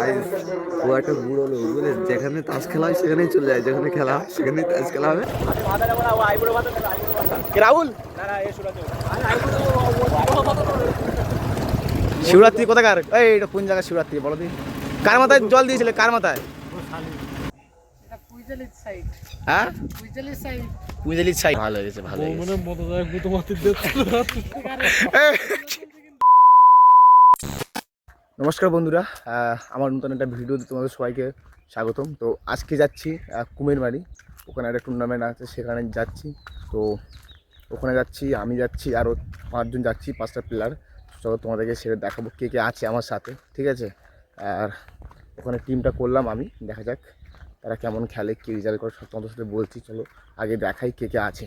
Guys ও একটা বুড়ো লোক বুঝলে, যেখানে তাস খেলা হয় সেখানেই চলে যায়, যেখানে খেলা হয় সেখানেই তাস খেলা হবে। রাহুল শিবরাত্রি কোথাকার? এই এটা কোন জায়গায় শিবরাত্রি বলো দিন? কার মাথায় জল দিয়েছিলে? কার মাথায়? হ্যাঁ কুইজালির সাইড। ভালো হয়েছে, ভালো হয়েছে। নমস্কার বন্ধুরা, আমার নতুন একটা ভিডিওতে তোমাদের সবাইকে স্বাগতম। তো আজকে যাচ্ছি কুমিরমারি, ওখানে একটা টুর্নামেন্ট আছে, সেখানে যাচ্ছি। তো ওখানে যাচ্ছি, আমি যাচ্ছি, আরও 5 জন যাচ্ছি, 5টা প্লেয়ার। চলো তোমাদেরকে সেটা দেখাবো কে কে আছে আমার সাথে, ঠিক আছে? আর ওখানে টিমটা করলাম আমি, দেখা যাক তারা কেমন খেলে, কী রেজাল্ট করে, সব তোমাদের সাথে বলছি। চলো আগে দেখাই কে কে আছে।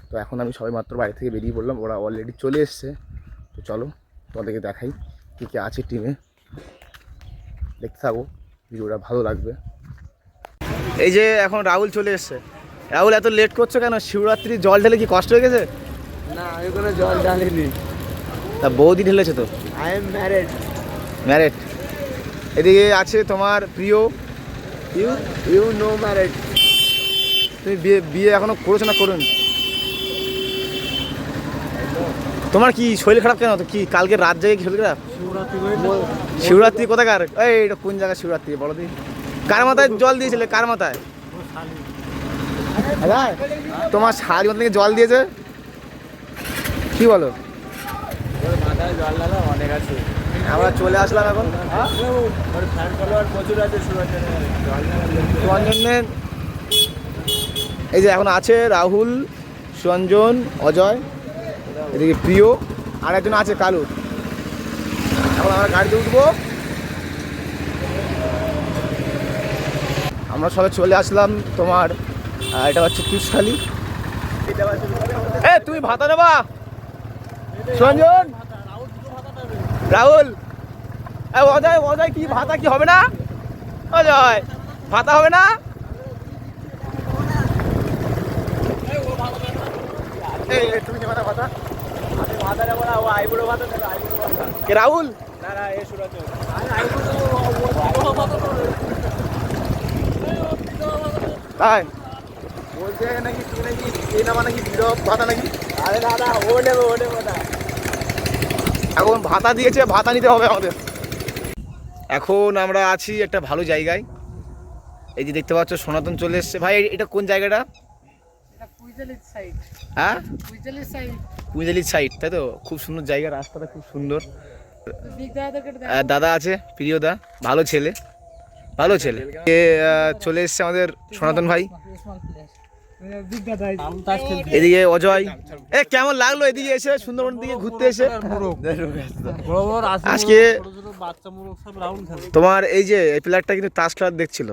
তো এখন আমি সবাই মাত্র বাড়ি থেকে বেরিয়ে পড়লাম, ওরা অলরেডি চলে এসছে। তো চলো তোমাদেরকে দেখাই কে কে আছে টিমে, দেখতে থাকো, ভিডিওটা ভালো লাগবে। এই যে এখন রাহুল চলে এসছে। রাহুল এত লেট করছো কেন? শিবরাত্রি জল ঢেলে কি কষ্ট হয়ে গেছে? না, আমি কোনো জল ঢালিনি। তা বৌদি ঢেলেছে তো। I am married. ম্যারেড। এদিকে আছে তোমার প্রিয়। You know married. তুমি বিয়ে বিয়ে এখনো করেছো না করুন? তোমার কি শরীর খারাপ কেন? তো কি কালকে রাত জেগে কি শরীর খারাপ? শিবরাত্রি কোথাকার? এই এটা কোন জায়গায় শিবরাত্রি বলো দিন? কার মাথায় জল দিয়েছিলে? কার মাথায়? তোমার শাড়ি মাথা থেকে জল দিয়েছে, কি বলো? মাথায় জল ঢালা অনেক আছে। আমরা চলে আসলাম এখন। ফ্যান ফলোয়ার প্রচুর আছে সুরঞ্জনের। এই যে এখন আছে রাহুল, সুরঞ্জন, অজয়, এদিকে প্রিয়, আর একজন আছে কালু। এখন আমরা গাড়িতে উঠবো। আমরা সবাই চলে আসলাম তোমার, এটা হচ্ছে তুষখালি। তুমি ভাতা নেবা? সুরঞ্জন, রাহুল, অজয়, অজয় কি ভাতা কি হবে না? অজয় ভাতা হবে না? তুমি কি ভাতা? ভাতা আমি ভাতা নেবো না, ও আইবুড়ো ভাতা নেবে, আইবুড়ো ভাতা। কে রাহুল? না না, এ সুরঞ্জন। তাই বলছে নাকি তুই নাকি এই নামা নাকি ভিড় ভাতা নাকি? আরে দাদা, ও নেবো, ও নেবো না। এখন ভাতা দিয়েছে, ভাতা নিতে হবে আমাদের। এখন আমরা আছি একটা ভালো জায়গায়। এই যে দেখতে পাচ্ছ সনাতন চলে এসছে। ভাই এটা কোন জায়গাটা? হ্যাঁ, কুইজালির সাইড, তাই তো? খুব সুন্দর জায়গা, রাস্তাটা খুব সুন্দর। দাদা আছে, প্রিয় দা, ভালো ছেলে, ভালো ছেলে। চলে এসছে আমাদের সনাতন ভাই। এদিকে অজয়। কেমন লাগলো এদিকে এসে, সুন্দরবন দিকে ঘুরতে এসে? আজকে তোমার এই যে এই প্লেয়ারটা কিন্তু তাস খেলার দেখছিল।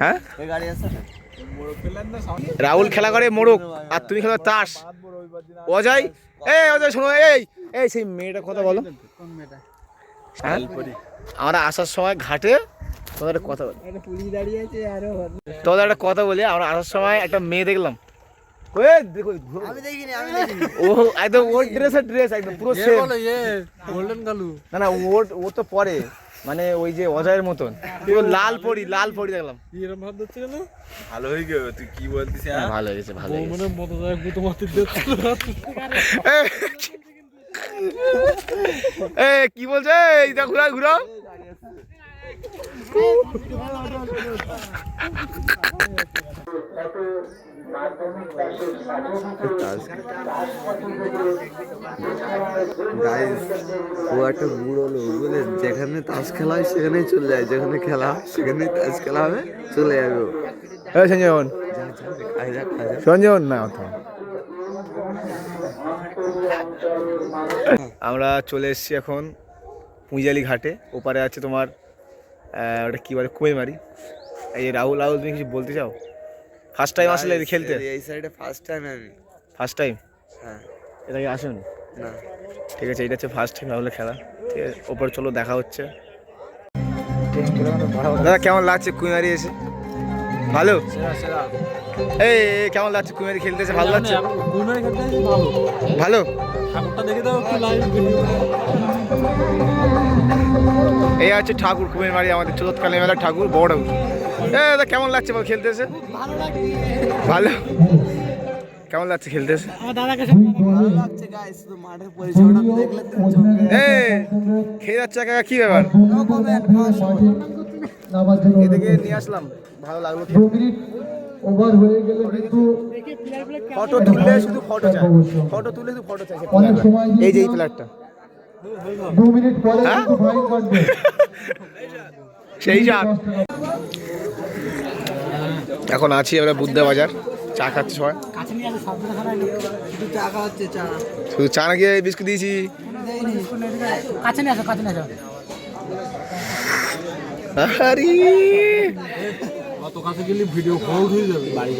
হ্যাঁ, রাহুল খেলা করে মোড়ক, আর তুমি খেলো তাস। অজয়, অজয় শোনো, এই সেই মেয়েটার কথা বলো। হ্যাঁ, আমরা আসার সময় ঘাটে তোমাদের কথা বলি, তোমাদের একটা কথা বলি। আমরা আসার সময় একটা মেয়ে দেখলাম। ও একদম ওর ড্রেসের ড্রেস একদম পুরো সেম। না না, ও তো পরে, মানে ওই যে অজয়ের মতন লাল পরি, লাল পরি দেখলাম। ভালো হয়ে গেল, তুই কি বলতিস? ভালো হয়ে গেছে, ভালো হয়ে গেছে। কি বলছে? এইটা ঘুরা ঘুরাও। গাইস ও একটা বুড়ো লোক বুঝলে, যেখানে তাস খেলা হয় সেখানেই চলে যায়, যেখানে খেলা হয় সেখানেই তাস খেলা হবে, চলে যাবে ও। সঞ্জীবন, সঞ্জীবন না, আমরা চলে এসেছি এখন পুঁজালি ঘাটে। ওপারে আছে তোমার ওটা কী বলে, কুমিরমারি। এই রাহুল, রাহুল তুমি কিছু বলতে চাও? ফার্স্ট টাইম আসলে খেলতে? এই সাইডে ফার্স্ট টাইম আমি। First time? হ্যাঁ। এটা কি আসেনি? না। ঠিক আছে, এটা হচ্ছে ফার্স্ট টাইম রাহুলের খেলা। ঠিক আছে, ওপর চলো দেখা হচ্ছে। দাদা কেমন লাগছে কুমিরমারি এসে? ভালো? এই কেমন লাগছে কুমিরমারি খেলতেছে? ভালো লাগছে? ভালো। এই আছে ঠাকুর কুমির মারি আমাদের চতুর্থকালী মেলার ঠাকুর বড় ঠাকুর। দাদা কেমন লাগছে বল খেলতে এসে? ভালো কেমন লাগছে খেলতে এসে? ভালো লাগছে গাইস, শুধু মাঠের পরিষেবাটা দেখলে তো খেয়ে যাচ্ছে কাকা কি ব্যাপার? এদিকে নিয়ে আসলাম, ভালো লাগলো। ওভার হয়ে গেলে কিন্তু ফটো তুললে শুধু ফটো চাই, ফটো তুললে শুধু ফটো চাই। অনেক সময় এই যে এই প্লেয়ারটা 2 মিনিট পরে কিন্তু ফাইন কাটবে। সেই যাক। এখন আছি আমরা বুদ্ধা বাজার, চা খাচ্ছি সবাই। শুধু চা খাওয়াচ্ছে, চা শুধু চা না গিয়ে বিস্কুট দিয়েছি। আরে অত কাছে গেলে ভিডিও ফটো উঠে যাবে বাড়ি